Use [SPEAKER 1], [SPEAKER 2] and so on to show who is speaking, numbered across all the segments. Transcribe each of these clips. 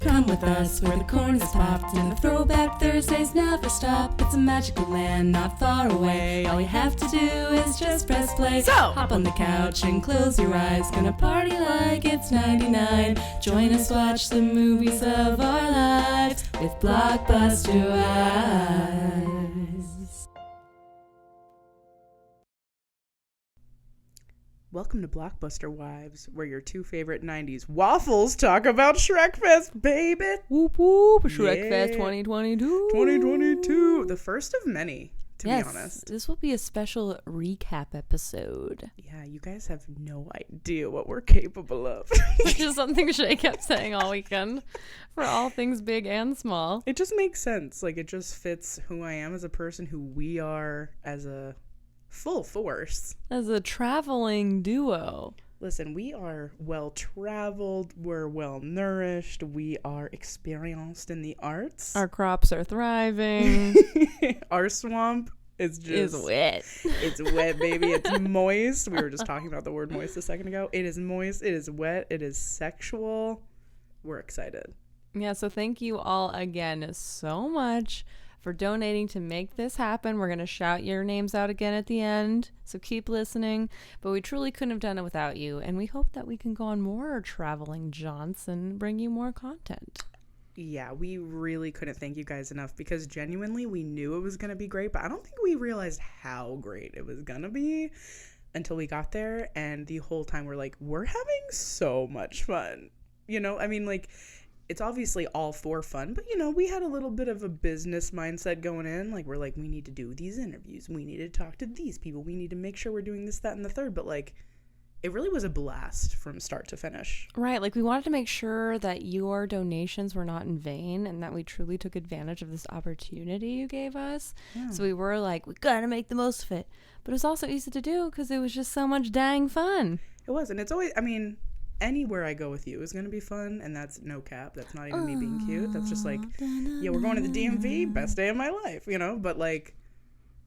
[SPEAKER 1] Come with us where the corn is popped and the throwback Thursdays never stop. It's a magical land not far away. All you have to do is just press play.
[SPEAKER 2] So
[SPEAKER 1] hop on the couch and close your eyes. Gonna party like it's 99. Join us, watch the movies of our lives with Blockbuster eyes.
[SPEAKER 2] welcome to Blockbuster Wives, where your two favorite 90s waffles talk about Shrekfest, baby.
[SPEAKER 1] Whoop whoop, Shrekfest 2022.
[SPEAKER 2] 2022. The first of many, to be honest.
[SPEAKER 1] This will be a special recap episode.
[SPEAKER 2] Yeah, you guys have no idea what we're capable of.
[SPEAKER 1] Which is something Shea kept saying all weekend for all things big and small.
[SPEAKER 2] It just makes sense. Like, it just fits who I am as a person, who we are as a full force.
[SPEAKER 1] As a traveling duo.
[SPEAKER 2] Listen, we are well-traveled, we're well-nourished, we are experienced in the arts.
[SPEAKER 1] Our crops are thriving.
[SPEAKER 2] Our swamp is
[SPEAKER 1] wet.
[SPEAKER 2] It's wet, baby. It's moist. We were just talking about the word moist a second ago. It is moist, it is wet, it is sexual. We're excited.
[SPEAKER 1] Yeah, so thank you all again so much for donating to make this happen. We're going to shout your names out again at the end, so keep listening. But we truly couldn't have done it without you, and we hope that we can go on more traveling jaunts and bring you more content.
[SPEAKER 2] Yeah, we really couldn't thank you guys enough, because genuinely we knew it was going to be great, but I don't think we realized how great it was going to be until we got there. And the whole time we're like, we're having so much fun. You know, I mean, like, it's obviously all for fun, but, you know, we had a little bit of a business mindset going in. Like, we're like, we need to do these interviews. We need to talk to these people. We need to make sure we're doing this, that, and the third. But, like, it really was a blast from start to finish.
[SPEAKER 1] Right. Like, we wanted to make sure that your donations were not in vain and that we truly took advantage of this opportunity you gave us. Yeah. So we were like, we got to make the most of it. But it was also easy to do because it was just so much dang fun.
[SPEAKER 2] It was. And it's always, I mean, anywhere I go with you is going to be fun, and that's no cap. That's not even me being cute. That's just like, yeah, we're going to the DMV, best day of my life, you know? But, like,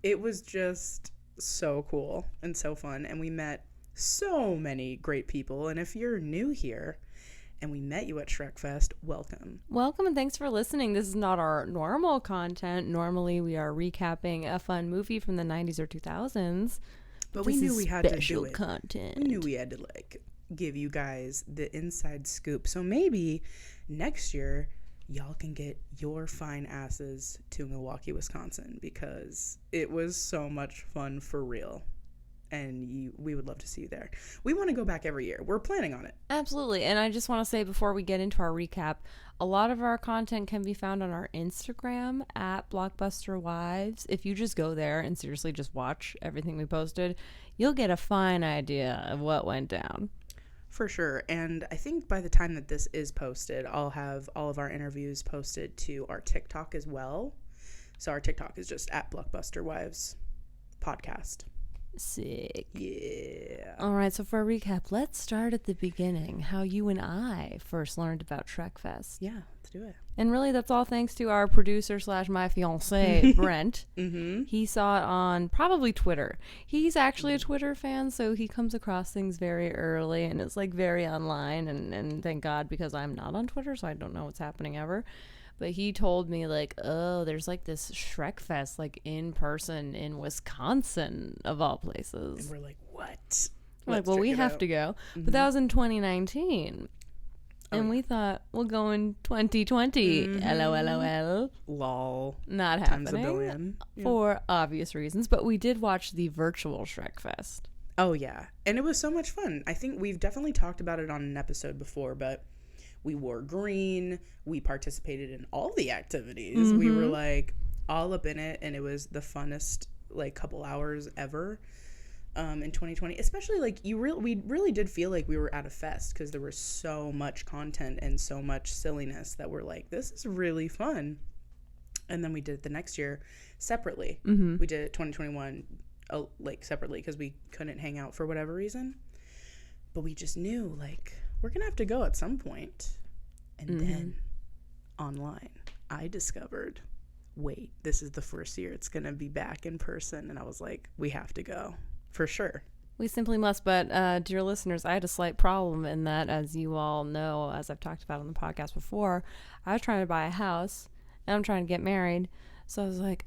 [SPEAKER 2] it was just so cool and so fun, and we met so many great people. And if you're new here and we met you at Shrekfest, welcome.
[SPEAKER 1] Welcome, and thanks for listening. This is not our normal content. Normally, we are recapping a fun movie from the 90s or 2000s.
[SPEAKER 2] But we knew we had to do it.
[SPEAKER 1] Content.
[SPEAKER 2] We knew we had to, like, give you guys the inside scoop. So maybe next year y'all can get your fine asses to Milwaukee, Wisconsin, because it was so much fun for real. And we would love to see you there. We want to go back every year. We're planning on it.
[SPEAKER 1] Absolutely. And I just want to say before we get into our recap, a lot of our content can be found on our Instagram at Blockbuster Wives. If you just go there and seriously just watch everything we posted, you'll get a fine idea of what went down.
[SPEAKER 2] For sure. And I think by the time that this is posted, I'll have all of our interviews posted to our TikTok as well. So our TikTok is just at Blockbuster Wives Podcast.
[SPEAKER 1] Sick.
[SPEAKER 2] Yeah.
[SPEAKER 1] All right, so for a recap, let's start at the beginning. How you and I first learned about Shrekfest.
[SPEAKER 2] Yeah, let's do it.
[SPEAKER 1] And really, that's all thanks to our producer / my fiance, Brent.
[SPEAKER 2] Mm-hmm.
[SPEAKER 1] He saw it on probably Twitter. He's actually a Twitter fan, so he comes across things very early, and it's like very online. And thank God, because I'm not on Twitter, so I don't know what's happening ever. But he told me, like, oh, there's, like, this Shrekfest, like, in person in Wisconsin, of all places.
[SPEAKER 2] And we're like, what?
[SPEAKER 1] We're like, well, we have to go. Mm-hmm. But that was in 2019. And we thought, we'll go in 2020. Mm-hmm. LOL.
[SPEAKER 2] Lol.
[SPEAKER 1] Not
[SPEAKER 2] Times
[SPEAKER 1] happening.
[SPEAKER 2] a billion.
[SPEAKER 1] For obvious reasons. But we did watch the virtual Shrekfest.
[SPEAKER 2] Oh, yeah. And it was so much fun. I think we've definitely talked about it on an episode before, but we wore green. We participated in all the activities. Mm-hmm. We were, like, all up in it, and it was the funnest, like, couple hours ever in 2020. Especially, like, we really did feel like we were at a fest, because there was so much content and so much silliness that we're like, this is really fun. And then we did it the next year separately. Mm-hmm. We did it 2021, like, separately, because we couldn't hang out for whatever reason. But we just knew, like, we're going to have to go at some point. And then online, I discovered, wait, this is the first year it's going to be back in person. And I was like, we have to go for sure.
[SPEAKER 1] We simply must. But dear listeners, I had a slight problem in that, as you all know, as I've talked about on the podcast before, I was trying to buy a house and I'm trying to get married. So I was like,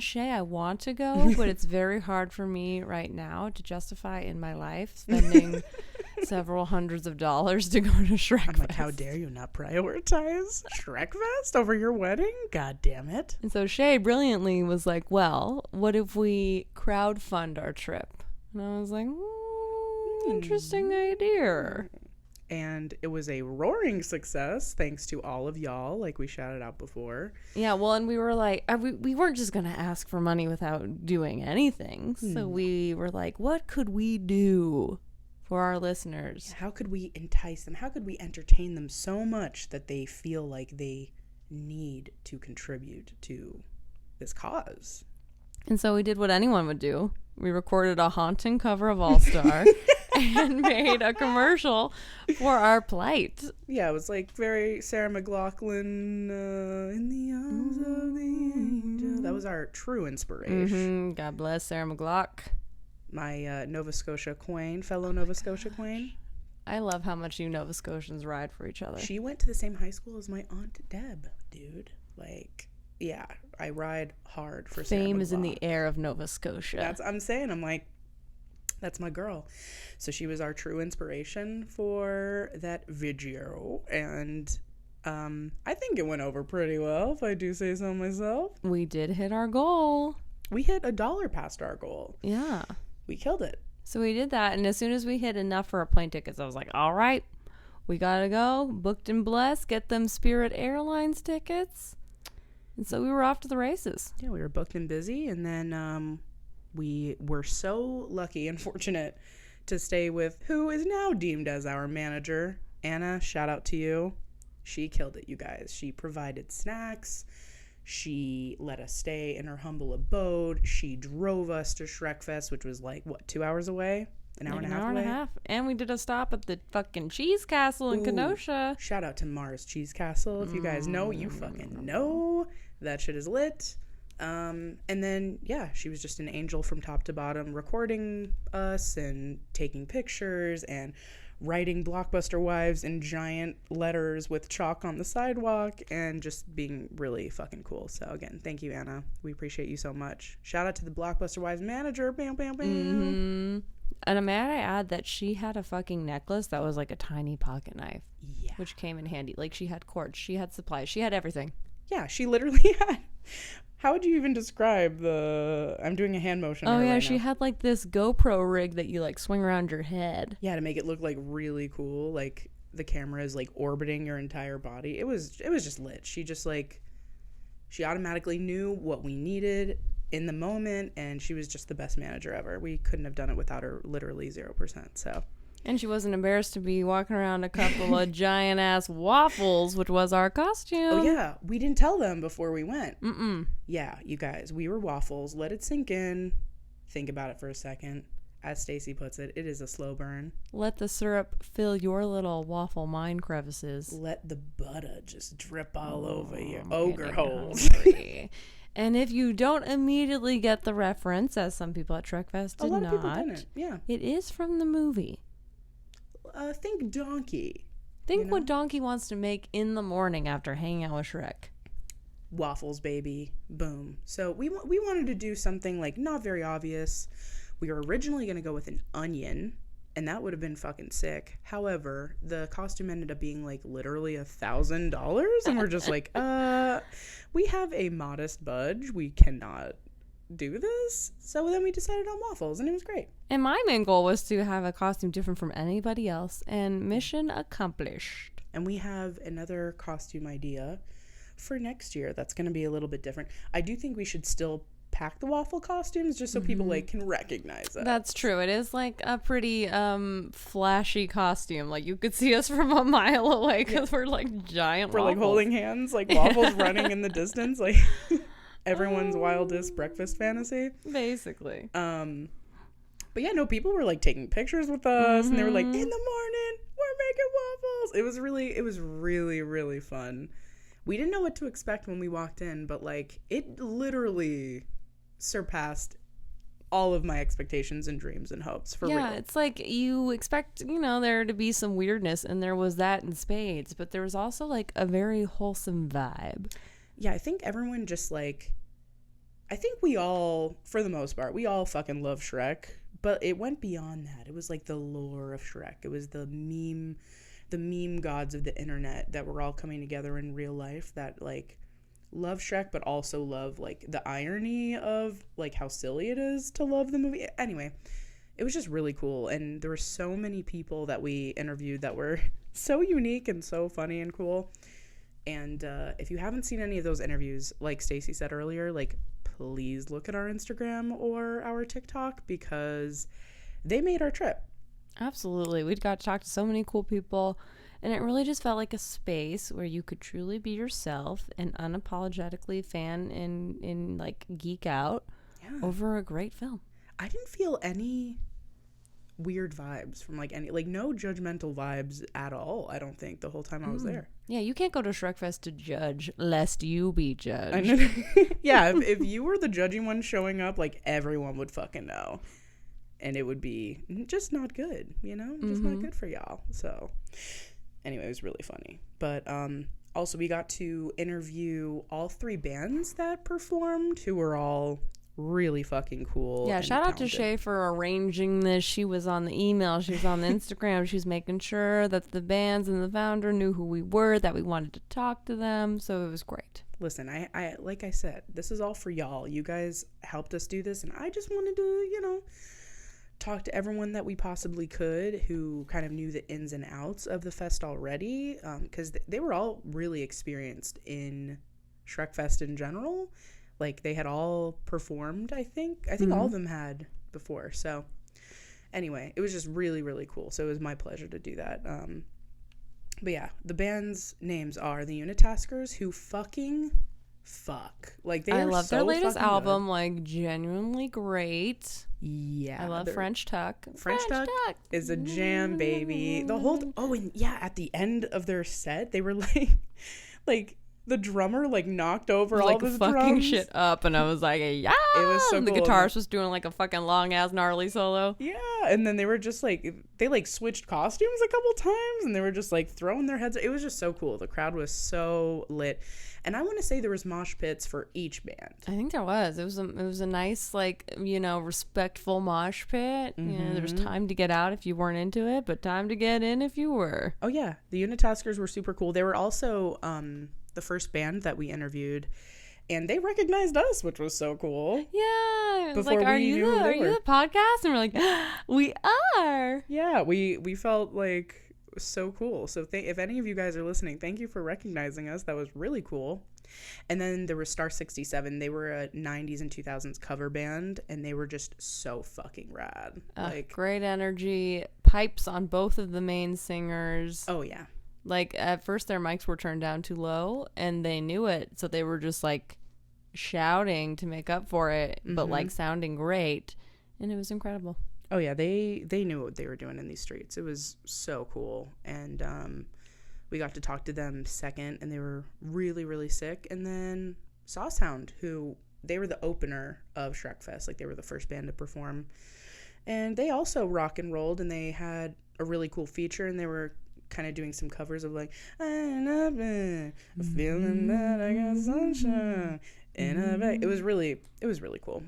[SPEAKER 1] Shea, I want to go, but it's very hard for me right now to justify in my life spending several hundreds of dollars to go to Shrekfest.
[SPEAKER 2] I'm like, how dare you not prioritize Shrekfest over your wedding? God damn it.
[SPEAKER 1] And so Shea brilliantly was like, well, what if we crowdfund our trip? And I was like, interesting idea.
[SPEAKER 2] And it was a roaring success thanks to all of y'all, like we shouted out before.
[SPEAKER 1] Yeah, well, and we were like, we weren't just going to ask for money without doing anything. So we were like, what could we do for our listeners?
[SPEAKER 2] How could we entice them? How could we entertain them so much that they feel like they need to contribute to this cause?
[SPEAKER 1] And so we did what anyone would do. We recorded a haunting cover of All Star and made a commercial for our plight.
[SPEAKER 2] Yeah, it was like very Sarah McLachlan, in the arms of the angel. That was our true inspiration.
[SPEAKER 1] God bless Sarah McLach.
[SPEAKER 2] My Nova Scotia queen, fellow Nova Scotia queen.
[SPEAKER 1] I love how much you Nova Scotians ride for each other.
[SPEAKER 2] She went to the same high school as my Aunt Deb, dude. Like, yeah, I ride hard for Sarah
[SPEAKER 1] Fame
[SPEAKER 2] McLach.
[SPEAKER 1] is in the air of Nova Scotia.
[SPEAKER 2] I'm saying. I'm like, that's my girl. So she was our true inspiration for that video. And I think it went over pretty well, if I do say so myself.
[SPEAKER 1] We did hit our goal.
[SPEAKER 2] We hit $1 past our goal.
[SPEAKER 1] Yeah.
[SPEAKER 2] We killed it.
[SPEAKER 1] So we did that. And as soon as we hit enough for our plane tickets, I was like, all right, we got to go. Booked and blessed. Get them Spirit Airlines tickets. And so we were off to the races.
[SPEAKER 2] Yeah, we were booked and busy. And then we were so lucky and fortunate to stay with who is now deemed as our manager, Anna. Shout out to you. She killed it, you guys. She provided snacks. She let us stay in her humble abode. She drove us to Shrekfest, which was like, what, 2 hours away? An hour and a half away?
[SPEAKER 1] And we did a stop at the fucking Cheese Castle in Kenosha.
[SPEAKER 2] Shout out to Mars Cheese Castle. If you guys know, you fucking know. That shit is lit. And then, yeah, she was just an angel from top to bottom, recording us and taking pictures and writing Blockbuster Wives in giant letters with chalk on the sidewalk and just being really fucking cool. So, again, thank you, Anna. We appreciate you so much. Shout out to the Blockbuster Wives manager. Bam, bam, bam.
[SPEAKER 1] Mm-hmm. And may I add that she had a fucking necklace that was like a tiny pocket knife.
[SPEAKER 2] Yeah.
[SPEAKER 1] Which came in handy. Like, she had cords, she had supplies, she had everything.
[SPEAKER 2] Yeah, she literally had... How would you even describe the... I'm doing a hand motion.
[SPEAKER 1] Oh, yeah,
[SPEAKER 2] right
[SPEAKER 1] she
[SPEAKER 2] now.
[SPEAKER 1] had like this GoPro rig that you like swing around your head.
[SPEAKER 2] Yeah, to make it look like really cool. Like the camera is like orbiting your entire body. It was just lit. She just like... She automatically knew what we needed in the moment, and she was just the best manager ever. We couldn't have done it without her, literally 0%, so...
[SPEAKER 1] And she wasn't embarrassed to be walking around a couple of giant-ass waffles, which was our costume.
[SPEAKER 2] Oh, yeah. We didn't tell them before we went.
[SPEAKER 1] Mm-mm.
[SPEAKER 2] Yeah, you guys, we were waffles. Let it sink in. Think about it for a second. As Stacy puts it, it is a slow burn.
[SPEAKER 1] Let the syrup fill your little waffle mind crevices.
[SPEAKER 2] Let the butter just drip all over your ogre holes.
[SPEAKER 1] And if you don't immediately get the reference, as some people at Shrekfest did
[SPEAKER 2] a lot
[SPEAKER 1] not,
[SPEAKER 2] of people didn't. Yeah.
[SPEAKER 1] It is from the movie.
[SPEAKER 2] Think donkey.
[SPEAKER 1] Think what Donkey wants to make in the morning after hanging out with Shrek.
[SPEAKER 2] Waffles, baby. Boom. So we wanted to do something like not very obvious. We were originally going to go with an onion, and that would have been fucking sick. However, the costume ended up being like literally $1,000, and we're just like, we have a modest budge. We cannot do this. So then we decided on waffles, and it was great.
[SPEAKER 1] And my main goal was to have a costume different from anybody else, and mission accomplished.
[SPEAKER 2] And we have another costume idea for next year that's going to be a little bit different. I do think we should still pack the waffle costumes just so people like can recognize it.
[SPEAKER 1] That's true. It is like a pretty flashy costume. Like you could see us from a mile away because we're like giant
[SPEAKER 2] We're
[SPEAKER 1] waffles.
[SPEAKER 2] like holding hands, like waffles running in the distance, like everyone's wildest breakfast fantasy.
[SPEAKER 1] Basically.
[SPEAKER 2] But yeah, no, people were like taking pictures with us and they were like, in the morning, we're making waffles. It was really, really fun. We didn't know what to expect when we walked in, but like it literally surpassed all of my expectations and dreams and hopes, for real.
[SPEAKER 1] Yeah, it's like you expect, there to be some weirdness, and there was that in spades, but there was also like a very wholesome vibe.
[SPEAKER 2] Yeah, I think everyone just like, I think we all, for the most part, we all fucking love Shrek, but it went beyond that. It was like the lore of Shrek. It was the meme gods of the internet that were all coming together in real life that like love Shrek, but also love like the irony of like how silly it is to love the movie. Anyway, it was just really cool, and there were so many people that we interviewed that were so unique and so funny and cool. And if you haven't seen any of those interviews, like Stacy said earlier, like please look at our Instagram or our TikTok, because they made our trip.
[SPEAKER 1] Absolutely. We got to talk to so many cool people, and it really just felt like a space where you could truly be yourself and unapologetically fan and like geek out over a great film.
[SPEAKER 2] I didn't feel any weird vibes from like any, like no judgmental vibes at all, I don't think, the whole time I was there.
[SPEAKER 1] Yeah, you can't go to Shrekfest to judge lest you be judged.
[SPEAKER 2] I know. Yeah, if you were the judging one showing up, like everyone would fucking know. And it would be just not good, just not good for y'all. So anyway, it was really funny. But also we got to interview all 3 bands that performed, who were all really fucking cool.
[SPEAKER 1] Yeah, shout out to Shea for arranging this. She was on the email, she was on the Instagram, she was making sure that the bands and the founder knew who we were, that we wanted to talk to them. So it was great.
[SPEAKER 2] Listen, I like I said, this is all for y'all. You guys helped us do this, and I just wanted to, talk to everyone that we possibly could who kind of knew the ins and outs of the fest already, because they were all really experienced in Shrekfest in general. Like they had all performed, I think all of them had before. So anyway, it was just really, really cool. So it was my pleasure to do that. But yeah, the band's names are the Unitaskers, who fucking fuck. Like they
[SPEAKER 1] I
[SPEAKER 2] are
[SPEAKER 1] love
[SPEAKER 2] so
[SPEAKER 1] their latest
[SPEAKER 2] fucking
[SPEAKER 1] album,
[SPEAKER 2] good.
[SPEAKER 1] like genuinely great.
[SPEAKER 2] Yeah,
[SPEAKER 1] I love French Tuck.
[SPEAKER 2] French Tuck is a jam, baby. The whole and yeah, at the end of their set, they were like the drummer like knocked over all of his
[SPEAKER 1] fucking
[SPEAKER 2] drums.
[SPEAKER 1] shit up, and I was like, yeah.
[SPEAKER 2] It was so
[SPEAKER 1] and the
[SPEAKER 2] cool.
[SPEAKER 1] guitarist was doing like a fucking long ass gnarly solo.
[SPEAKER 2] Yeah, and then they were just like they like switched costumes a couple times, and they were just like throwing their heads. It was just so cool. The crowd was so lit. And I want to say there was mosh pits for each band.
[SPEAKER 1] I think there was. It was a nice, like, respectful mosh pit.
[SPEAKER 2] Mm-hmm.
[SPEAKER 1] There was time to get out if you weren't into it, but time to get in if you were.
[SPEAKER 2] Oh yeah, the Unitaskers were super cool. They were also the first band that we interviewed, and they recognized us, which was so cool.
[SPEAKER 1] Yeah, it was
[SPEAKER 2] Before
[SPEAKER 1] like, are
[SPEAKER 2] we
[SPEAKER 1] you
[SPEAKER 2] knew who they were.
[SPEAKER 1] the podcast? And we're like, we are.
[SPEAKER 2] Yeah, we felt like so cool. So if any of you guys are listening, thank you for recognizing us. That was really cool. And then there was Star 67. They were a 90s and 2000s cover band, and they were just so fucking rad.
[SPEAKER 1] Great energy, pipes on both of the main singers.
[SPEAKER 2] Oh yeah.
[SPEAKER 1] Like at first their mics were turned down too low, and they knew it, so they were just like shouting to make up for it, but like sounding great, and it was incredible.
[SPEAKER 2] Oh yeah, they knew what they were doing in these streets. It was so cool. And we got to talk to them second, and they were really, really sick. And then Sawsound, who they were the opener of Shrekfest, like they were the first band to perform. And they also rock and rolled, and they had a really cool feature, and they were kind of doing some covers of like, I'm up and feeling that I got sunshine in a bag. It was really cool.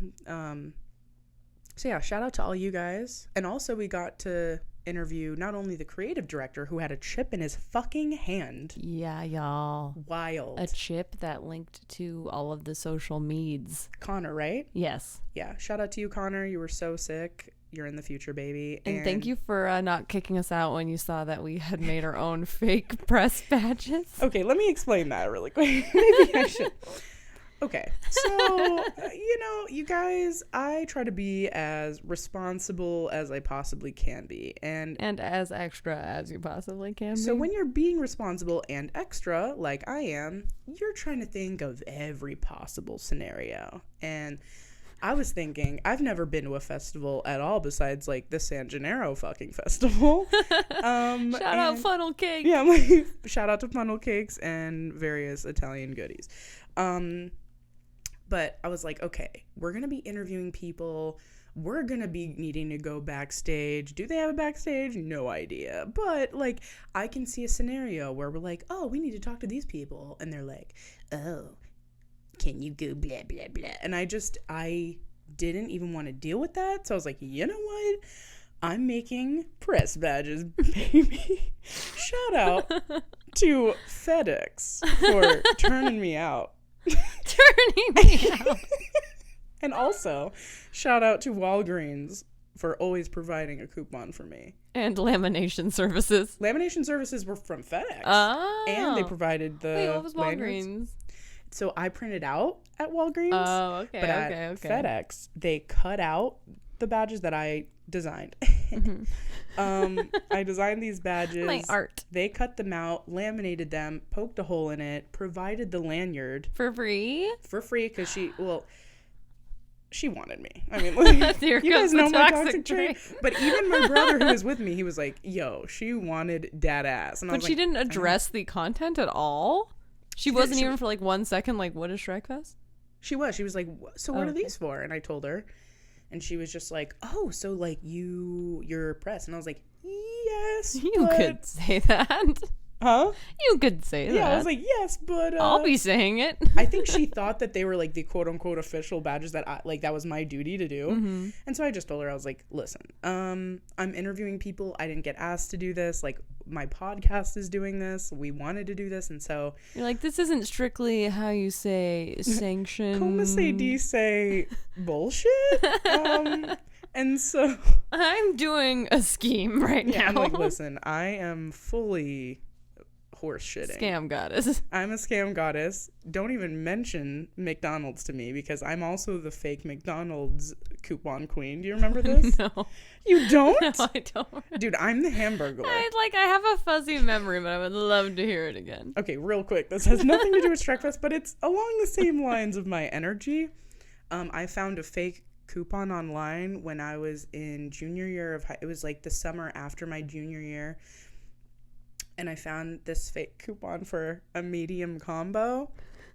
[SPEAKER 2] So yeah, shout out to all you guys. And also we got to interview not only the creative director, who had a chip in his fucking hand.
[SPEAKER 1] Yeah, y'all.
[SPEAKER 2] Wild.
[SPEAKER 1] A chip that linked to all of the social meds.
[SPEAKER 2] Connor, right?
[SPEAKER 1] Yes.
[SPEAKER 2] Yeah, shout out to you, Connor. You were so sick. You're in the future, baby.
[SPEAKER 1] And thank you for not kicking us out when you saw that we had made our own fake press badges.
[SPEAKER 2] Okay, let me explain that really quick. Maybe I should. Okay, so, you guys, I try to be as responsible as I possibly can be. And
[SPEAKER 1] as extra as you possibly can be.
[SPEAKER 2] So when you're being responsible and extra, like I am, you're trying to think of every possible scenario. And I was thinking, I've never been to a festival at all besides, like, the San Gennaro fucking festival.
[SPEAKER 1] Shout out funnel cake.
[SPEAKER 2] Yeah, like, shout out to funnel cakes and various Italian goodies. But I was like, okay, we're going to be interviewing people we're gonna be needing to go backstage. Do they have a backstage? No idea. But like, I can see a scenario where we're like, oh, we need to talk to these people, and they're like, oh, can you go blah blah blah? And I didn't even want to deal with that. So I was like, you know what? I'm making press badges, baby. Shout out to FedEx for turning me out.
[SPEAKER 1] Turning me out.
[SPEAKER 2] And also, shout out to Walgreens for always providing a coupon for me.
[SPEAKER 1] And lamination services.
[SPEAKER 2] Lamination services were from FedEx.
[SPEAKER 1] Oh.
[SPEAKER 2] And they provided the
[SPEAKER 1] Wait, what was
[SPEAKER 2] lanyards.
[SPEAKER 1] Walgreens?
[SPEAKER 2] So I printed out at Walgreens.
[SPEAKER 1] Oh, okay,
[SPEAKER 2] but
[SPEAKER 1] okay.
[SPEAKER 2] at FedEx, they cut out the badges that I designed. I designed these badges.
[SPEAKER 1] My art.
[SPEAKER 2] They cut them out, laminated them, poked a hole in it, provided the lanyard.
[SPEAKER 1] For free?
[SPEAKER 2] For free, because she wanted me. I mean, like,
[SPEAKER 1] Here
[SPEAKER 2] you guys
[SPEAKER 1] comes the
[SPEAKER 2] know my
[SPEAKER 1] toxic
[SPEAKER 2] toxic trait. But even my brother who was with me, he was like, yo, she wanted dad ass. And I
[SPEAKER 1] But
[SPEAKER 2] was
[SPEAKER 1] she
[SPEAKER 2] like,
[SPEAKER 1] didn't address the content at all? She wasn't even for like 1 second like, what is Shrekfest?
[SPEAKER 2] She was like, so what are
[SPEAKER 1] okay.
[SPEAKER 2] these for? And I told her. And she was just like, oh, so like you're press. And I was like, yes.
[SPEAKER 1] You could say that.
[SPEAKER 2] Huh?
[SPEAKER 1] You could say that.
[SPEAKER 2] Yeah, I was like, yes, but
[SPEAKER 1] I'll be saying it.
[SPEAKER 2] I think she thought that they were like the quote unquote official badges that that was my duty to do.
[SPEAKER 1] Mm-hmm.
[SPEAKER 2] And so I just told her, I was like, listen, I'm interviewing people. I didn't get asked to do this. Like, my podcast is doing this. We wanted to do this. And so
[SPEAKER 1] You're like, this isn't strictly how you say sanction.
[SPEAKER 2] Como se dice bullshit? And so
[SPEAKER 1] I'm doing a scheme right now.
[SPEAKER 2] I'm like, listen, I am fully horse shitting.
[SPEAKER 1] Scam goddess.
[SPEAKER 2] I'm a scam goddess. Don't even mention McDonald's to me, because I'm also the fake McDonald's coupon queen. Do you remember this?
[SPEAKER 1] No.
[SPEAKER 2] You don't?
[SPEAKER 1] No, I don't.
[SPEAKER 2] Dude, I'm the hamburger.
[SPEAKER 1] I have a fuzzy memory, but I would love to hear it again.
[SPEAKER 2] Okay, real quick. This has nothing to do with Shrekfest, but it's along the same lines of my energy. I found a fake coupon online when I was in junior year of it was like the summer after my junior year. And I found this fake coupon for a medium combo.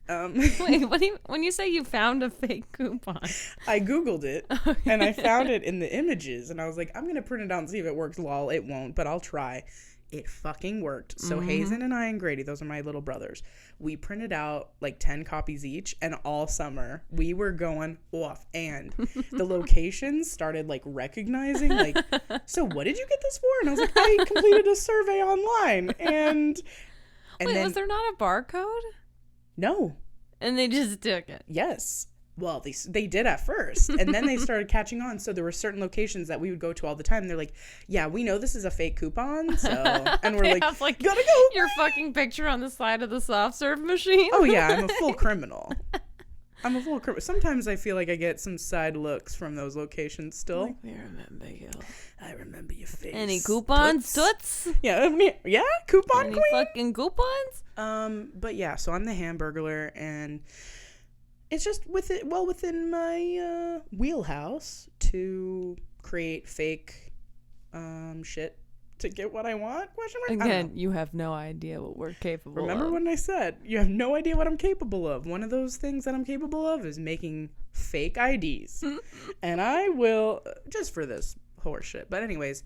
[SPEAKER 1] Wait, when you say you found a fake coupon?
[SPEAKER 2] I Googled it,
[SPEAKER 1] Okay.
[SPEAKER 2] and I found it in the images, and I was like, I'm going to print it out and see if it works. Lol, it won't, but I'll try. It fucking worked. So Hazen and I and Grady, those are my little brothers, we printed out like 10 copies each, and all summer we were going off, and the locations started like recognizing, like, so what did you get this for? And I was like, I completed a survey online, and
[SPEAKER 1] Wait,
[SPEAKER 2] then
[SPEAKER 1] was there not a barcode?
[SPEAKER 2] no.
[SPEAKER 1] And they just took it.
[SPEAKER 2] Yes. Well, they did at first, and then they started catching on. So there were certain locations that we would go to all the time. And they're like, yeah, we know this is a fake coupon. So, and we're
[SPEAKER 1] They
[SPEAKER 2] like,
[SPEAKER 1] have,
[SPEAKER 2] gotta go.
[SPEAKER 1] Your fucking picture on the side of the soft serve machine.
[SPEAKER 2] Oh, yeah, I'm a full criminal. Sometimes I feel like I get some side looks from those locations still.
[SPEAKER 1] Like, we remember you.
[SPEAKER 2] I remember your face.
[SPEAKER 1] Any coupons, toots?
[SPEAKER 2] Yeah, coupon
[SPEAKER 1] Any
[SPEAKER 2] queen.
[SPEAKER 1] fucking coupons?
[SPEAKER 2] But yeah, so I'm the hamburglar, and it's just within my wheelhouse to create fake shit to get what I want. Question mark?
[SPEAKER 1] Again, you have no idea what we're capable
[SPEAKER 2] Remember
[SPEAKER 1] of.
[SPEAKER 2] when I said you have no idea what I'm capable of? One of those things that I'm capable of is making fake IDs. And I will, just for this horse shit. But anyways,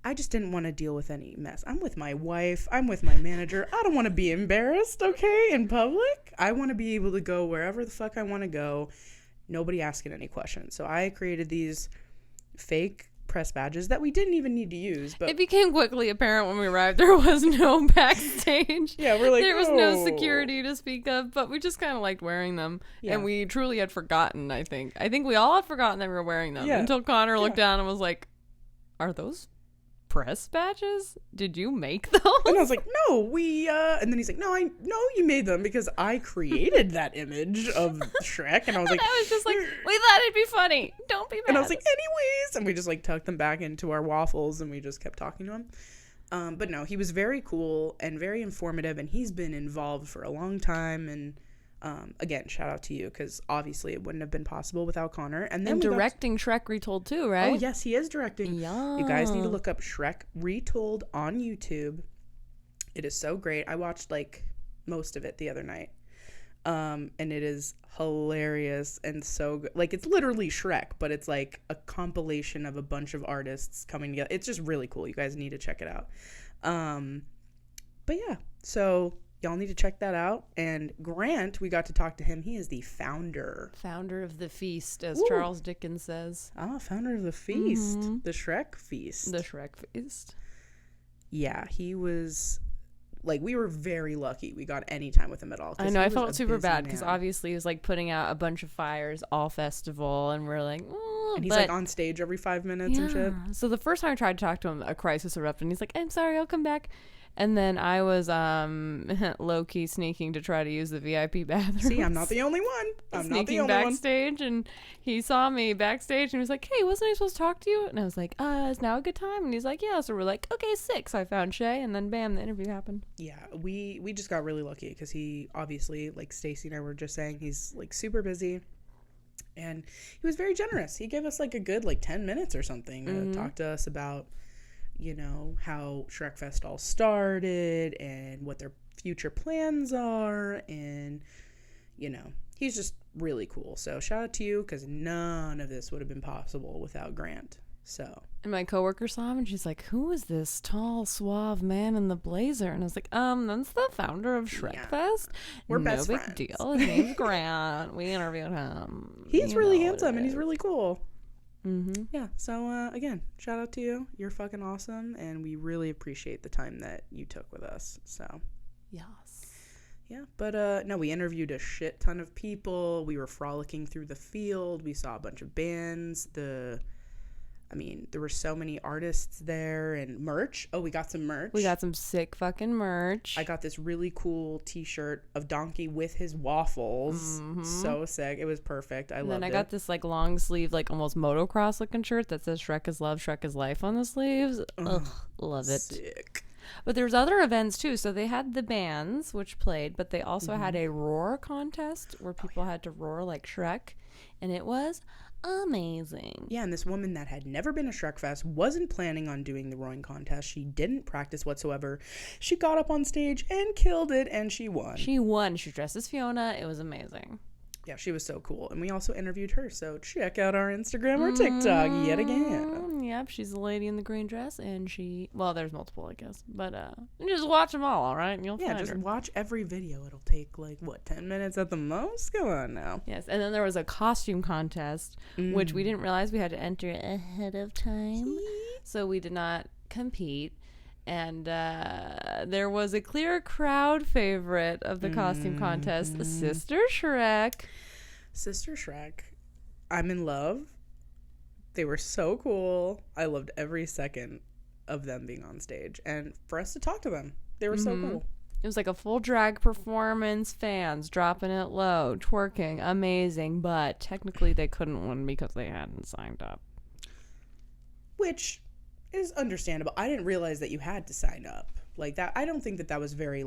[SPEAKER 2] I just didn't want to deal with any mess. I'm with my wife. I'm with my manager. I don't want to be embarrassed, okay, in public. I want to be able to go wherever the fuck I want to go. Nobody asking any questions. So I created these fake press badges that we didn't even need to use. But
[SPEAKER 1] It became quickly apparent when we arrived there was no backstage.
[SPEAKER 2] yeah, we're like,
[SPEAKER 1] there was no security to speak of, but we just kind of liked wearing them.
[SPEAKER 2] Yeah.
[SPEAKER 1] And we truly had forgotten, I think. I think we all had forgotten that we were wearing them until Connor looked down and was like, are those press badges? Did you make those?
[SPEAKER 2] And I was like, no, we and then he's like, no, I know you made them because I created that image of Shrek. And I was like,
[SPEAKER 1] I was just like, we thought it'd be funny. Don't be mad.
[SPEAKER 2] and I was like, anyways, and we just like tucked them back into our waffles, and we just kept talking to him. But no, he was very cool and very informative, and he's been involved for a long time. And again, shout out to you, because obviously it wouldn't have been possible without Connor. And then
[SPEAKER 1] and directing Shrek Retold too, right?
[SPEAKER 2] Oh yes, he is directing.
[SPEAKER 1] Yeah.
[SPEAKER 2] You guys need to look up Shrek Retold on YouTube. It is so great. I watched like most of it the other night. And it is hilarious and so good. Like, it's literally Shrek, but it's like a compilation of a bunch of artists coming together. It's just really cool. You guys need to check it out. But yeah, so y'all need to check that out. And Grant, we got to talk to him. He is the founder
[SPEAKER 1] of the feast, as
[SPEAKER 2] Ooh.
[SPEAKER 1] Charles Dickens says.
[SPEAKER 2] Founder of the feast. The Shrek feast.
[SPEAKER 1] The Shrek feast.
[SPEAKER 2] Yeah, he was... Like, we were very lucky we got any time with him at all.
[SPEAKER 1] I know, I felt super bad because obviously he was like putting out a bunch of fires all festival, and we're like,
[SPEAKER 2] and he's like on stage every 5 minutes and shit.
[SPEAKER 1] So the first time I tried to talk to him, a crisis erupted, and he's like, I'm sorry, I'll come back. And then I was low-key sneaking to try to use the VIP bathroom.
[SPEAKER 2] See, I'm not the only one. I'm not the only
[SPEAKER 1] backstage, and he saw me backstage, and he was like, hey, wasn't I supposed to talk to you? And I was like, is now a good time? And he's like, yeah. So we're like, okay, 6. I found Shea, and then bam, the interview happened.
[SPEAKER 2] Yeah, we just got really lucky because he obviously, like Stacy and I were just saying, he's like super busy. And he was very generous. He gave us like a good like 10 minutes or something to talk to us about, you know, how Shrekfest all started and what their future plans are. And, you know, he's just really cool. So shout out to you, because none of this would have been possible without Grant. So. And
[SPEAKER 1] my coworker saw him, and she's like, who is this tall, suave man in the blazer? And I was like, that's the founder of Shrekfest. Yeah.
[SPEAKER 2] We're best
[SPEAKER 1] friends.
[SPEAKER 2] No
[SPEAKER 1] big deal. His name's Grant. We interviewed him.
[SPEAKER 2] He's really handsome, and he's really cool.
[SPEAKER 1] Mm-hmm.
[SPEAKER 2] Yeah, so again, shout out to you. You're fucking awesome, and we really appreciate the time that you took with us. So
[SPEAKER 1] yes.
[SPEAKER 2] Yeah, but no, we interviewed a shit ton of people. We were frolicking through the field. We saw a bunch of bands. There were so many artists there, and merch. Oh, we got some merch.
[SPEAKER 1] We got some sick fucking merch.
[SPEAKER 2] I got this really cool t-shirt of Donkey with his waffles. So sick. It was perfect. I loved it.
[SPEAKER 1] And then I got this like long sleeve, like almost motocross looking shirt that says Shrek is love, Shrek is life on the sleeves. Ugh, love it.
[SPEAKER 2] Sick.
[SPEAKER 1] But there's other events too. So they had the bands which played, but they also had a roar contest where people had to roar like Shrek, and it was amazing.
[SPEAKER 2] Yeah, and this woman that had never been to Shrekfest wasn't planning on doing the roaring contest. She didn't practice whatsoever. She got up on stage and killed it, and she won.
[SPEAKER 1] She won. She dressed as Fiona. It was amazing.
[SPEAKER 2] Yeah, she was so cool. And we also interviewed her, so check out our Instagram or TikTok yet again.
[SPEAKER 1] Yep, she's the lady in the green dress, and there's multiple, I guess. But just watch them all right? And you'll find her.
[SPEAKER 2] Yeah, just watch every video. It'll take, 10 minutes at the most? Come on now.
[SPEAKER 1] Yes, and then there was a costume contest, which we didn't realize we had to enter ahead of time. So we did not compete. And there was a clear crowd favorite of the costume contest, Sister Shrek.
[SPEAKER 2] Sister Shrek. I'm in love. They were so cool. I loved every second of them being on stage. And for us to talk to them, they were so cool.
[SPEAKER 1] It was like a full drag performance, fans dropping it low, twerking, amazing. But technically they couldn't win because they hadn't signed up.
[SPEAKER 2] Which is understandable. I didn't realize that you had to sign up like that. I don't think that was very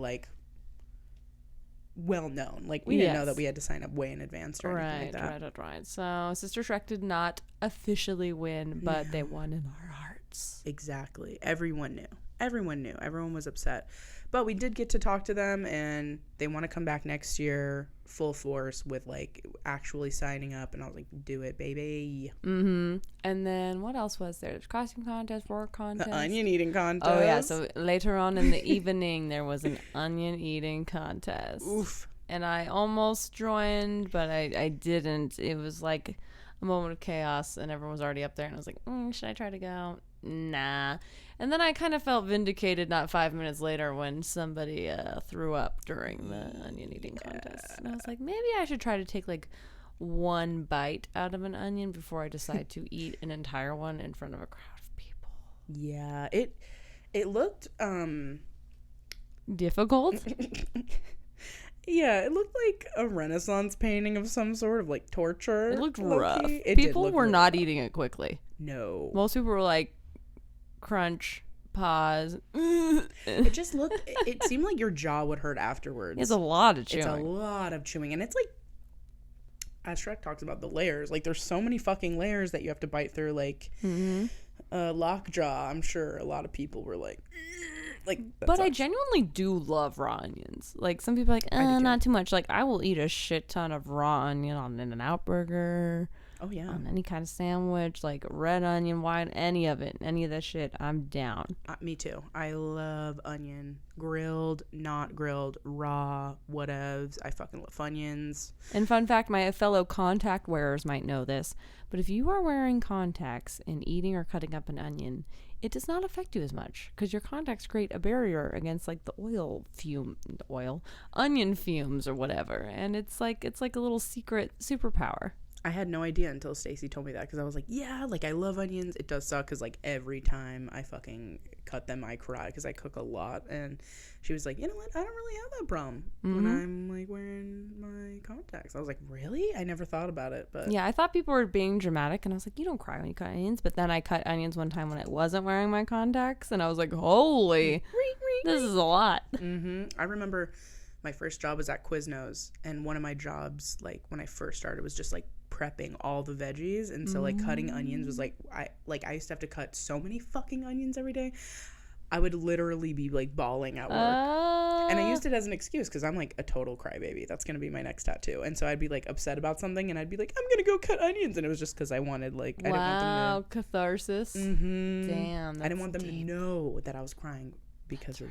[SPEAKER 2] well known. We didn't know that we had to sign up way in advance or anything like that.
[SPEAKER 1] Right. So Sister Shrek did not officially win, but they won in our hearts.
[SPEAKER 2] Exactly. Everyone knew. Everyone was upset. But we did get to talk to them, and they want to come back next year full force with actually signing up. And I was like, do it, baby.
[SPEAKER 1] And then what else was there? There's costume contest, roar contest.
[SPEAKER 2] The onion eating contest.
[SPEAKER 1] Oh, yeah. So later on in the evening, there was an onion eating contest.
[SPEAKER 2] Oof.
[SPEAKER 1] And I almost joined, but I didn't. It was like a moment of chaos, and everyone was already up there. And I was like, should I try to go? Nah. And then I kind of felt vindicated not 5 minutes later when somebody threw up during the onion eating contest. And I was like, maybe I should try to take one bite out of an onion before I decide to eat an entire one in front of a crowd of people.
[SPEAKER 2] Yeah, it looked
[SPEAKER 1] difficult.
[SPEAKER 2] Yeah, it looked like a Renaissance painting of some sort of torture.
[SPEAKER 1] It looked rough. People were not eating it quickly.
[SPEAKER 2] No.
[SPEAKER 1] Most people were like, crunch, pause.
[SPEAKER 2] It just looked, it seemed like your jaw would hurt afterwards.
[SPEAKER 1] It's a lot of chewing.
[SPEAKER 2] And it's as Shrek talks about the layers, there's so many fucking layers that you have to bite through, lockjaw. I'm sure a lot of people were Like,
[SPEAKER 1] but I genuinely do love raw onions. Like, some people are like, not too much. Like, I will eat a shit ton of raw onion on an In-N-Out burger.
[SPEAKER 2] Oh, yeah.
[SPEAKER 1] On any kind of sandwich, like red onion, white, any of it, any of that shit, I'm down.
[SPEAKER 2] Me too. I love onion. Grilled, not grilled, raw, whatevs. I fucking love Funyuns.
[SPEAKER 1] And fun fact, my fellow contact wearers might know this, but if you are wearing contacts and eating or cutting up an onion, it does not affect you as much because your contacts create a barrier against like the onion fumes or whatever. And it's like a little secret superpower.
[SPEAKER 2] I had no idea until Stacy told me that, because I was like, yeah, like, I love onions. It does suck because, like, every time I fucking cut them, I cry because I cook a lot. And she was like, you know what? I don't really have that problem when I'm, like, wearing my contacts. I was like, really? I never thought about it. But
[SPEAKER 1] yeah, I thought people were being dramatic, and I was like, you don't cry when you cut onions. But then I cut onions one time when I wasn't wearing my contacts, and I was like, holy, this is a lot.
[SPEAKER 2] I remember my first job was at Quiznos, and one of my jobs, like, when I first started, was just, like, prepping all the veggies. And so, like, cutting onions was, like, I used to have to cut so many fucking onions every day. I would literally be, like, bawling at work. And I used it as an excuse because I'm, like, a total crybaby. That's going to be my next tattoo. And so I'd be, like, upset about something, and I'd be like, I'm going to go cut onions. And it was just because I wanted, like, I didn't want them to...
[SPEAKER 1] catharsis.
[SPEAKER 2] Damn, I didn't want them to know that I was crying because of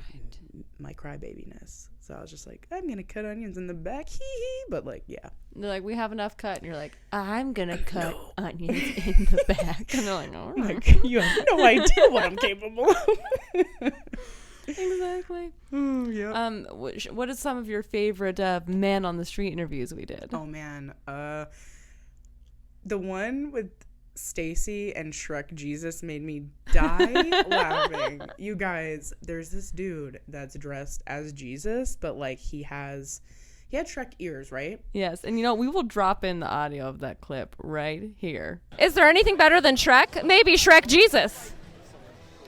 [SPEAKER 2] my crybabiness. So I was just like, I'm going to cut onions in the back. Hee hee. But, like, yeah.
[SPEAKER 1] They're like, we have enough cut. And you're like, I'm going to cut onions in the back. And they're like, all right.
[SPEAKER 2] Like, you have no idea what I'm capable of.
[SPEAKER 1] Exactly.
[SPEAKER 2] Yeah.
[SPEAKER 1] What are some of your favorite man on the street interviews we did?
[SPEAKER 2] Oh, man. The one with Stacy and Shrek Jesus made me die laughing. You guys, there's this dude that's dressed as Jesus, but like he had Shrek ears, right?
[SPEAKER 1] Yes, and we will drop in the audio of that clip right here. Is there anything better than Shrek? Maybe Shrek Jesus.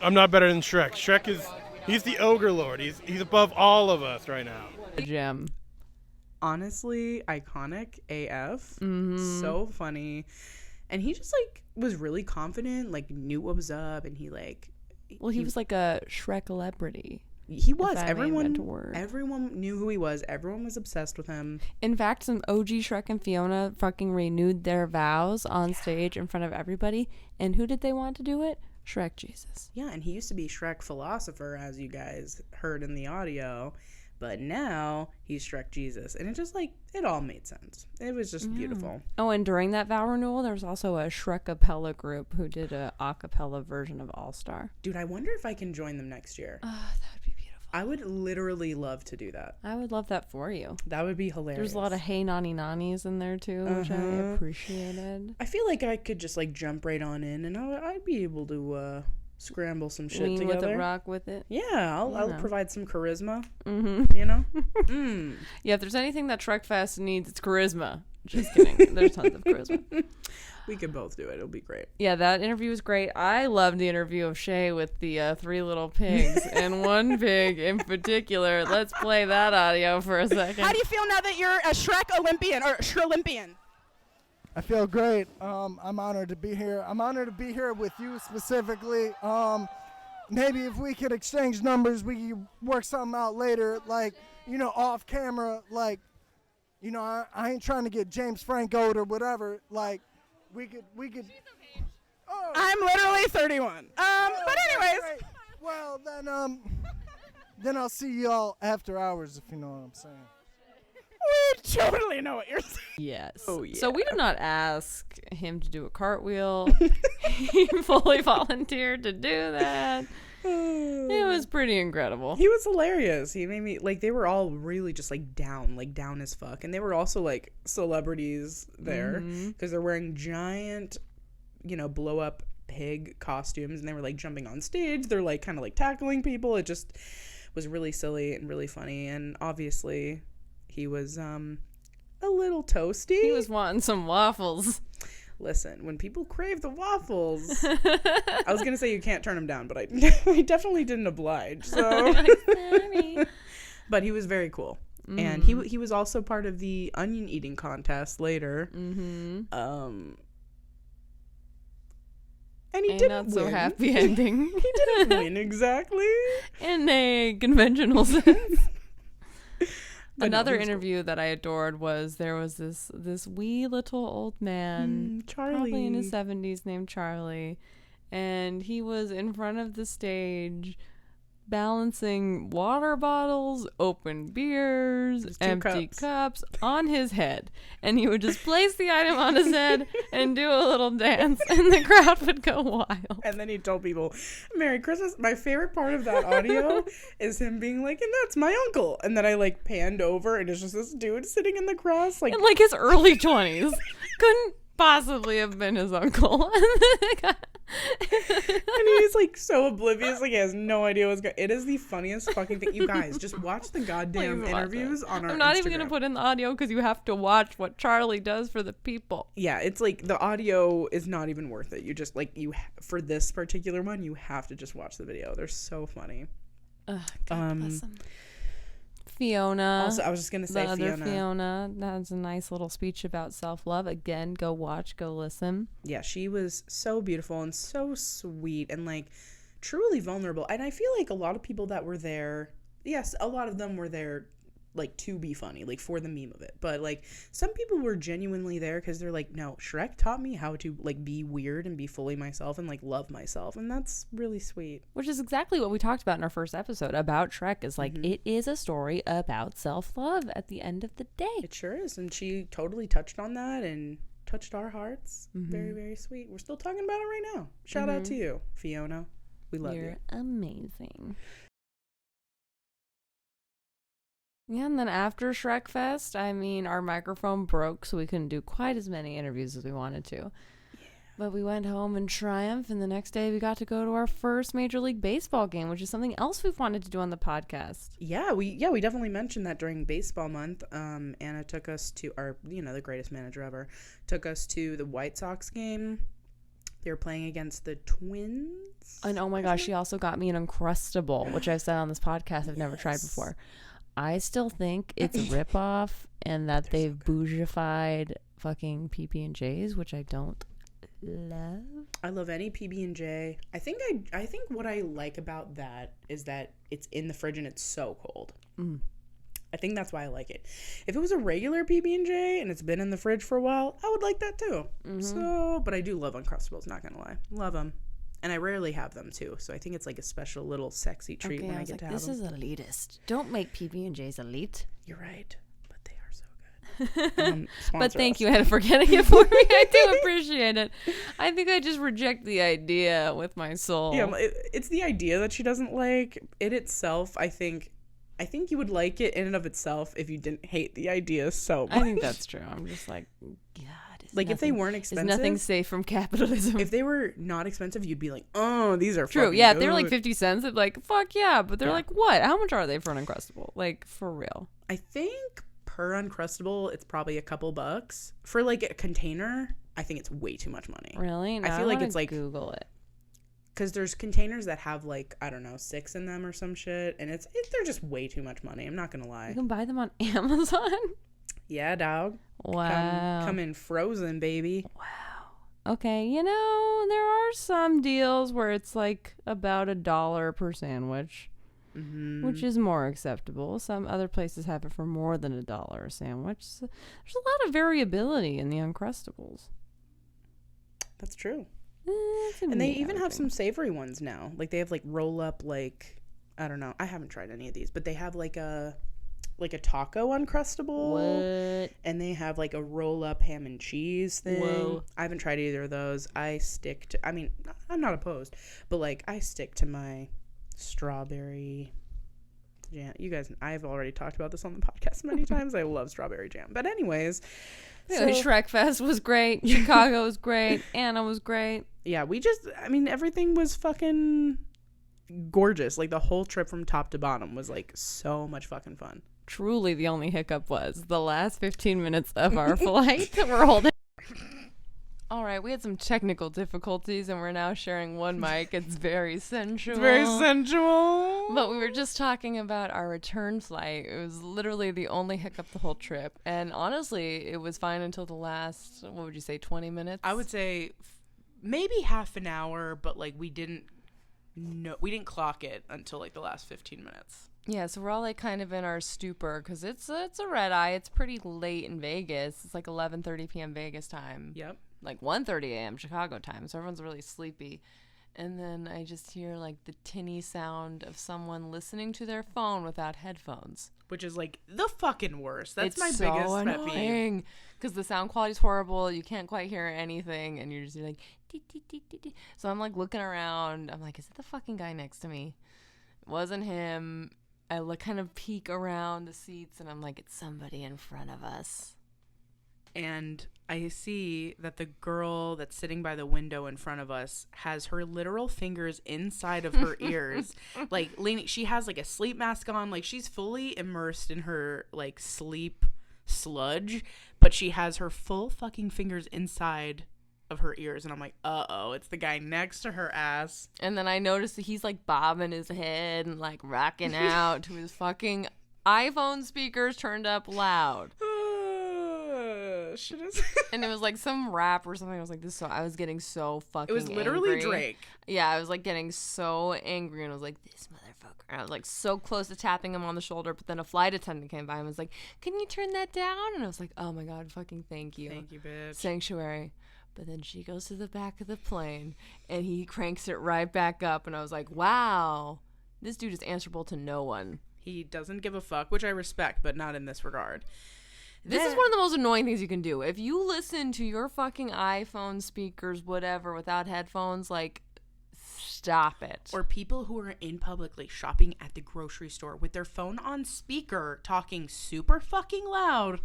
[SPEAKER 3] I'm not better than Shrek. He's the ogre lord. He's above all of us right now.
[SPEAKER 1] Gem.
[SPEAKER 2] Honestly, iconic AF. So funny. And he just, like, was really confident, like, knew what was up, and he was like
[SPEAKER 1] a Shrek celebrity.
[SPEAKER 2] He was. Everyone knew who he was. Everyone was obsessed with him.
[SPEAKER 1] In fact, some OG Shrek and Fiona fucking renewed their vows on stage in front of everybody. And who did they want to do it? Shrek Jesus.
[SPEAKER 2] Yeah, and he used to be Shrek Philosopher, as you guys heard in the audio. But now he's Shrek Jesus. And it just, like, it all made sense. It was just beautiful.
[SPEAKER 1] Oh, and during that vow renewal, there was also a Shrekapella group who did a acapella version of All Star.
[SPEAKER 2] Dude, I wonder if I can join them next year.
[SPEAKER 1] Oh, that would be beautiful.
[SPEAKER 2] I would literally love to do that.
[SPEAKER 1] I would love that for you.
[SPEAKER 2] That would be hilarious.
[SPEAKER 1] There's a lot of Hey Nani Nanis in there, too, which I appreciated.
[SPEAKER 2] I feel like I could just, like, jump right on in, and I'd be able to... scramble some shit together.
[SPEAKER 1] With it, rock with it.
[SPEAKER 2] Yeah, I'll provide some charisma.
[SPEAKER 1] Yeah, if there's anything that Shrekfest needs, it's charisma. Just kidding. There's tons of charisma.
[SPEAKER 2] We could both do it. It'll be great.
[SPEAKER 1] Yeah, that interview was great. I loved the interview of Shea with the 3 little pigs and one pig in particular. Let's play that audio for a second.
[SPEAKER 4] How do you feel now that you're a Shrek Olympian or Shrelympian?
[SPEAKER 5] I feel great. I'm honored to be here. I'm honored to be here with you specifically. Maybe if we could exchange numbers, we could work something out later, like, off camera. Like, I ain't trying to get James Franco or whatever. Like, we could. Oh.
[SPEAKER 4] I'm literally 31. But anyways.
[SPEAKER 5] Great. Well, then I'll see y'all after hours, if you know what I'm saying.
[SPEAKER 4] We totally know what you're saying.
[SPEAKER 1] Yes.
[SPEAKER 2] Oh, yeah.
[SPEAKER 1] So we did not ask him to do a cartwheel. He fully volunteered to do that. It was pretty incredible.
[SPEAKER 2] He was hilarious. He made me, like, they were all really just, like, down as fuck. And they were also, like, celebrities there because they're wearing giant, blow up pig costumes, and they were, like, jumping on stage. They're, like, kind of, like, tackling people. It just was really silly and really funny. And obviously... he was a little toasty.
[SPEAKER 1] He was wanting some waffles.
[SPEAKER 2] Listen, when people crave the waffles, I was going to say you can't turn them down, but I definitely didn't oblige. So, but he was very cool. And he was also part of the onion eating contest later. And he
[SPEAKER 1] A
[SPEAKER 2] didn't
[SPEAKER 1] not so
[SPEAKER 2] win.
[SPEAKER 1] happy ending.
[SPEAKER 2] He didn't win exactly.
[SPEAKER 1] In a conventional sense.
[SPEAKER 2] But no,
[SPEAKER 1] Another
[SPEAKER 2] he was cool.
[SPEAKER 1] interview that I adored was there was this wee little old man, probably in his 70s, named Charlie, and he was in front of the stage balancing water bottles, open beers,
[SPEAKER 2] Just 2
[SPEAKER 1] empty
[SPEAKER 2] cups.
[SPEAKER 1] cups on his head, and he would just place the item on his head and do a little dance, and the crowd would go wild.
[SPEAKER 2] And then he told people, Merry Christmas. My favorite part of that audio is him being like, and that's my uncle. And then I like panned over and it's just this dude sitting in the grass. Like,
[SPEAKER 1] In like his early 20s. Couldn't possibly have been his uncle.
[SPEAKER 2] and he's like so oblivious. Like he has no idea what's going on. It is the funniest fucking thing. You guys, just watch the goddamn
[SPEAKER 1] Please watch
[SPEAKER 2] interviews
[SPEAKER 1] it.
[SPEAKER 2] on our
[SPEAKER 1] I'm not
[SPEAKER 2] Instagram.
[SPEAKER 1] even going to put in the audio because you have to watch what Charlie does for the people.
[SPEAKER 2] Yeah, it's like the audio is not even worth it. You just like, for this particular one, you have to just watch the video. They're so funny.
[SPEAKER 1] Ugh, God bless him. Fiona.
[SPEAKER 2] Also, I was just going to say
[SPEAKER 1] the other
[SPEAKER 2] Fiona.
[SPEAKER 1] Fiona. That's a nice little speech about self-love. Again, go watch, go listen.
[SPEAKER 2] Yeah, she was so beautiful and so sweet and like truly vulnerable. And I feel like a lot of people that were there, yes, a lot of them were there like to be funny, like for the meme of it. But like some people were genuinely there because they're like, no, Shrek taught me how to like be weird and be fully myself and like love myself. And that's really sweet.
[SPEAKER 1] Which is exactly what we talked about in our first episode about Shrek. Is like, it is a story about self-love at the end of the day.
[SPEAKER 2] It sure is. And she totally touched on that and touched our hearts. Very, very sweet. We're still talking about it right now. Shout out to you, Fiona. We love you.
[SPEAKER 1] You're amazing. Yeah, and then after Shrekfest, I mean, our microphone broke, so we couldn't do quite as many interviews as we wanted to. Yeah. But we went home in triumph, and the next day we got to go to our first Major League Baseball game, which is something else we've wanted to do on the podcast.
[SPEAKER 2] Yeah, we definitely mentioned that during baseball month. Anna took us to the greatest manager ever, took us to the White Sox game. They were playing against the Twins.
[SPEAKER 1] And oh my gosh, she also got me an Uncrustable, which I've said on this podcast I've never tried before. I still think it's a ripoff and that they've bougified fucking PB&Js, which I don't love.
[SPEAKER 2] I love any PB&J. I think what I like about that is that it's in the fridge and it's so cold. I think that's why I like it. If it was a regular PB&J and it's been in the fridge for a while, I would like that too. So, but I do love Uncrustables, not gonna lie. Love them. And I rarely have them too, so I think it's like a special little sexy treat when I get to have them.
[SPEAKER 1] This is elitist. Don't make PB&Js elite.
[SPEAKER 2] You're right, but they are so good.
[SPEAKER 1] But thank
[SPEAKER 2] us.
[SPEAKER 1] you, Hannah, for getting it for me. I do appreciate it. I think I just reject the idea with my soul.
[SPEAKER 2] Yeah, it's the idea that she doesn't like. It itself, I think you would like it in and of itself if you didn't hate the idea so much.
[SPEAKER 1] I think that's true. I'm just like, God.
[SPEAKER 2] Like if they weren't
[SPEAKER 1] Is
[SPEAKER 2] expensive.
[SPEAKER 1] nothing safe from capitalism.
[SPEAKER 2] If they were not expensive, you'd be like, oh, these are
[SPEAKER 1] True,
[SPEAKER 2] fucking
[SPEAKER 1] yeah,
[SPEAKER 2] good.
[SPEAKER 1] if they were like 50 cents, it'd be like, fuck yeah. But they're
[SPEAKER 2] Yeah.
[SPEAKER 1] like, what? How much are they for an Uncrustable? Like, for real.
[SPEAKER 2] I think per Uncrustable, it's probably a couple bucks. For like a container, I think it's way too much money.
[SPEAKER 1] Really?
[SPEAKER 2] I feel like it's like,
[SPEAKER 1] Google it.
[SPEAKER 2] because there's containers that have like, I don't know, 6 in them or some shit. And they're just way too much money. I'm not going to lie.
[SPEAKER 1] You can buy them on Amazon?
[SPEAKER 2] Yeah, dog.
[SPEAKER 1] Wow.
[SPEAKER 2] Come in frozen, baby.
[SPEAKER 1] Okay, there are some deals where it's like about $1 per sandwich, which is more acceptable. Some other places have it for more than $1 a sandwich. So there's a lot of variability in the Uncrustables.
[SPEAKER 2] That's true.
[SPEAKER 1] It's a
[SPEAKER 2] And they
[SPEAKER 1] me
[SPEAKER 2] even have
[SPEAKER 1] outing.
[SPEAKER 2] some savory ones now. Like they have like roll up, like, I don't know. I haven't tried any of these, but they have like a taco Uncrustable.
[SPEAKER 1] What?
[SPEAKER 2] And they have like a roll up ham and cheese thing.
[SPEAKER 1] Whoa.
[SPEAKER 2] I haven't tried either of those. I'm not opposed, but like I stick to my strawberry jam. You guys, I've already talked about this on the podcast many times. I love strawberry jam. But anyways,
[SPEAKER 1] Shrekfest was great. Chicago was great. Anna was great.
[SPEAKER 2] yeah, everything was fucking gorgeous. Like the whole trip from top to bottom was like so much fucking fun.
[SPEAKER 1] Truly, the only hiccup was the last 15 minutes of our flight that we're holding. All right, we had some technical difficulties, and we're now sharing one mic. It's very sensual.
[SPEAKER 2] It's very sensual.
[SPEAKER 1] But we were just talking about our return flight. It was literally the only hiccup the whole trip. And honestly, it was fine until the last, 20 minutes?
[SPEAKER 2] I would say maybe half an hour, but like we didn't clock it until like the last 15 minutes.
[SPEAKER 1] Yeah, so we're all like kind of in our stupor because it's a red eye. It's pretty late in Vegas. It's like 11:30 p.m. Vegas time.
[SPEAKER 2] Yep.
[SPEAKER 1] Like 1:30 a.m. Chicago time. So everyone's really sleepy. And then I just hear like the tinny sound of someone listening to their phone without headphones.
[SPEAKER 2] Which is like the fucking worst. That's
[SPEAKER 1] It's
[SPEAKER 2] my
[SPEAKER 1] so
[SPEAKER 2] biggest pet peeve.
[SPEAKER 1] annoying because the sound quality's horrible. You can't quite hear anything, and you're just like, dee, dee, dee, dee, dee. So I'm like looking around. I'm like, is it the fucking guy next to me? It wasn't him. I kind of peek around the seats, and I'm like, it's somebody in front of us.
[SPEAKER 2] And I see that the girl that's sitting by the window in front of us has her literal fingers inside of her ears, like leaning. She has like a sleep mask on, like she's fully immersed in her like sleep sludge, but she has her full fucking fingers inside of her ears. And I'm like, uh-oh, it's the guy next to her ass.
[SPEAKER 1] And then I noticed that he's like bobbing his head and like rocking out to his fucking iPhone speakers turned up loud.
[SPEAKER 2] Shit is
[SPEAKER 1] And it was like some rap or something. I was like, I was getting so fucking
[SPEAKER 2] It was literally
[SPEAKER 1] angry.
[SPEAKER 2] Drake.
[SPEAKER 1] Yeah, I was like getting so angry, and I was like, this motherfucker. And I was like so close to tapping him on the shoulder, but then a flight attendant came by and was like, can you turn that down? And I was like, oh my God, fucking thank you.
[SPEAKER 2] Thank you, bitch.
[SPEAKER 1] Sanctuary. But then she goes to the back of the plane, and he cranks it right back up, and I was like, wow, this dude is answerable to no one.
[SPEAKER 2] He doesn't give a fuck, which I respect, but not in this regard.
[SPEAKER 1] This is one of the most annoying things you can do. If you listen to your fucking iPhone speakers, whatever, without headphones, like, stop it.
[SPEAKER 2] Or people who are in publicly shopping at the grocery store with their phone on speaker talking super fucking loud,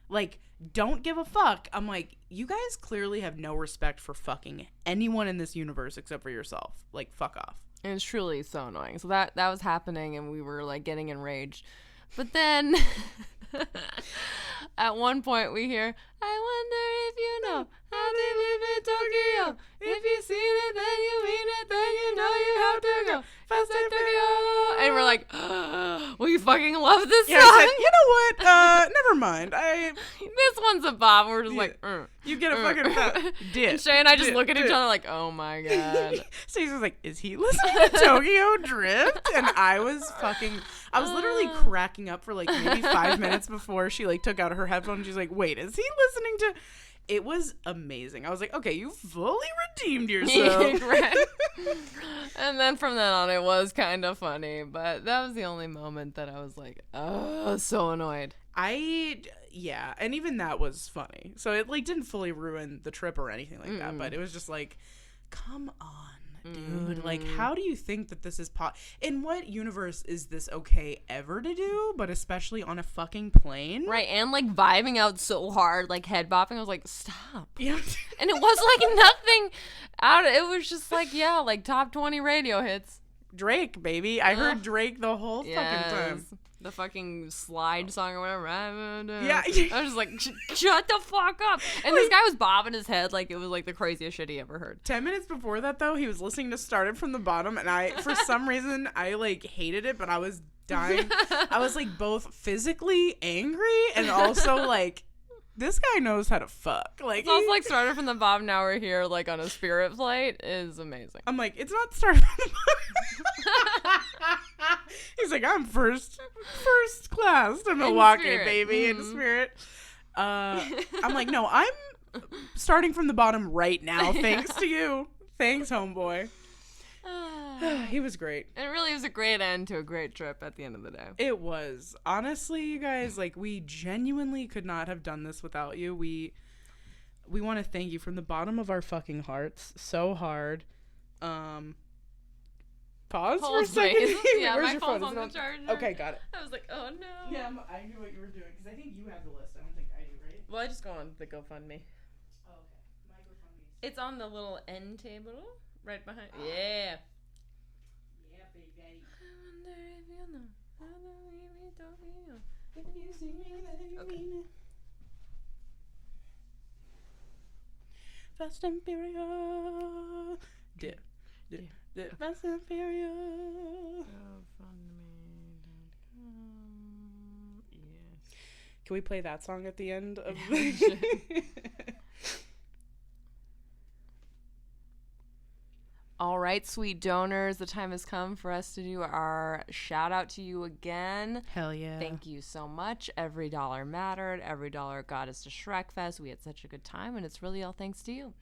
[SPEAKER 2] like, don't give a fuck. I'm like, you guys clearly have no respect for fucking anyone in this universe except for yourself. Like, fuck off.
[SPEAKER 1] And it's truly so annoying. So that was happening, and we were, like, getting enraged. But then... At one point we hear, I wonder if you know how they live in Tokyo. If you seen it, then you mean it, then you know you have to go fast in Tokyo. And we're like, we fucking love this
[SPEAKER 2] Yeah,
[SPEAKER 1] song.
[SPEAKER 2] I said, you know what? Never mind.
[SPEAKER 1] This one's a bop. We're just like,
[SPEAKER 2] You get a fucking dip.
[SPEAKER 1] And Shea and I just look at each
[SPEAKER 2] dip.
[SPEAKER 1] other like, oh my God.
[SPEAKER 2] Stacey was like, is he listening to Tokyo Drift? And I was literally cracking up for like maybe 5 minutes before she like took out her headphone. She's like, wait, is he listening to... It was amazing. I was like, okay, you fully redeemed yourself.
[SPEAKER 1] Right. And then from then on, it was kind of funny. But that was the only moment that I was like, oh, so annoyed.
[SPEAKER 2] Yeah, and even that was funny. So it like didn't fully ruin the trip or anything like that, but it was just like, come on, dude. Like, how do you think that this is in what universe is this okay ever to do, but especially on a fucking plane?
[SPEAKER 1] Right, and like vibing out so hard, like head bopping. I was like, stop.
[SPEAKER 2] Yeah.
[SPEAKER 1] And it was like nothing it was just like, yeah, like top 20 radio hits.
[SPEAKER 2] Drake, baby. I heard Drake the whole fucking time.
[SPEAKER 1] The fucking slide song or whatever.
[SPEAKER 2] Yeah.
[SPEAKER 1] I was just like, shut the fuck up. And this guy was bobbing his head like it was like the craziest shit he ever heard.
[SPEAKER 2] 10 minutes before that, though, he was listening to Started from the Bottom, and for some reason, I, like, hated it, but I was dying. I was, like, both physically angry and also, like, this guy knows how to fuck. Like,
[SPEAKER 1] It's also like Started from the Bottom, now we're here, like, on a Spirit flight is amazing.
[SPEAKER 2] I'm like, it's not Started from the Bottom. He's like, I'm first class to Milwaukee,
[SPEAKER 1] Spirit.
[SPEAKER 2] baby, in Spirit. I'm like, no, I'm starting from the bottom right now, thanks to you. Thanks, homeboy. He was great.
[SPEAKER 1] It really was a great end to a great trip at the end of the day.
[SPEAKER 2] It was. Honestly, you guys, like, we genuinely could not have done this without you. We want to thank you from the bottom of our fucking hearts so hard. Pause for a
[SPEAKER 1] Hold,
[SPEAKER 2] second.
[SPEAKER 1] please. Yeah,
[SPEAKER 2] Where's
[SPEAKER 1] my
[SPEAKER 2] your
[SPEAKER 1] phone's
[SPEAKER 2] phone?
[SPEAKER 1] on the charger.
[SPEAKER 2] Okay, got it.
[SPEAKER 1] I was like, oh no.
[SPEAKER 2] Yeah, I knew what you were doing because I think you have the list. I don't think I do, right?
[SPEAKER 1] Well, I just go on the GoFundMe.
[SPEAKER 2] Oh, okay. Microphone.
[SPEAKER 1] It's on the little end table right behind. Yeah.
[SPEAKER 2] Yeah, baby.
[SPEAKER 1] I wonder if you know how to leave me Tokyo.
[SPEAKER 2] If you see me, then you mean it. Fast and Furious. Dip. Fast and Furious.
[SPEAKER 1] Yes.
[SPEAKER 2] Can we play that song at the end of
[SPEAKER 1] right, sweet donors, the time has come for us to do our shout out to you again.
[SPEAKER 2] Hell yeah.
[SPEAKER 1] Thank you so much. Every dollar mattered. Every dollar got us to Shrekfest. We had such a good time, and it's really all thanks to you.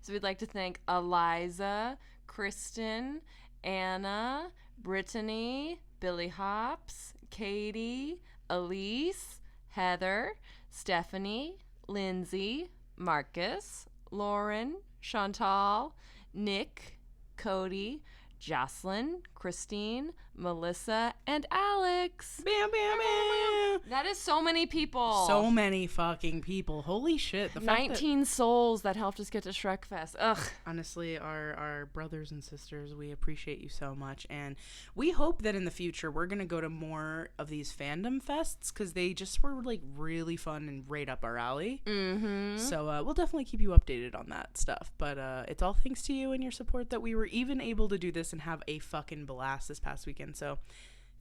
[SPEAKER 1] So we'd like to thank Eliza, Kristen, Anna, Brittany, Billy Hops, Katie, Elise, Heather, Stephanie, Lindsay, Marcus, Lauren, Chantal, Nick, Cody, Jocelyn, Christine, Melissa, and Alex.
[SPEAKER 2] Bam, bam, bam.
[SPEAKER 1] That is so many people.
[SPEAKER 2] So many fucking people. Holy shit. The fact
[SPEAKER 1] 19 souls that helped us get to Shrekfest. Ugh.
[SPEAKER 2] honestly, our brothers and sisters, we appreciate you so much. And we hope that in the future we're going to go to more of these fandom fests because they just were like really fun and right up our alley.
[SPEAKER 1] Mm-hmm.
[SPEAKER 2] So we'll definitely keep you updated on that stuff. But it's all thanks to you and your support that we were even able to do this and have a fucking blast this past weekend. So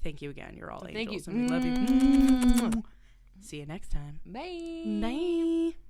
[SPEAKER 2] thank you again. You're all
[SPEAKER 1] Thank
[SPEAKER 2] angels.
[SPEAKER 1] you.
[SPEAKER 2] And we love you. See you next time.
[SPEAKER 1] Bye.
[SPEAKER 2] Bye.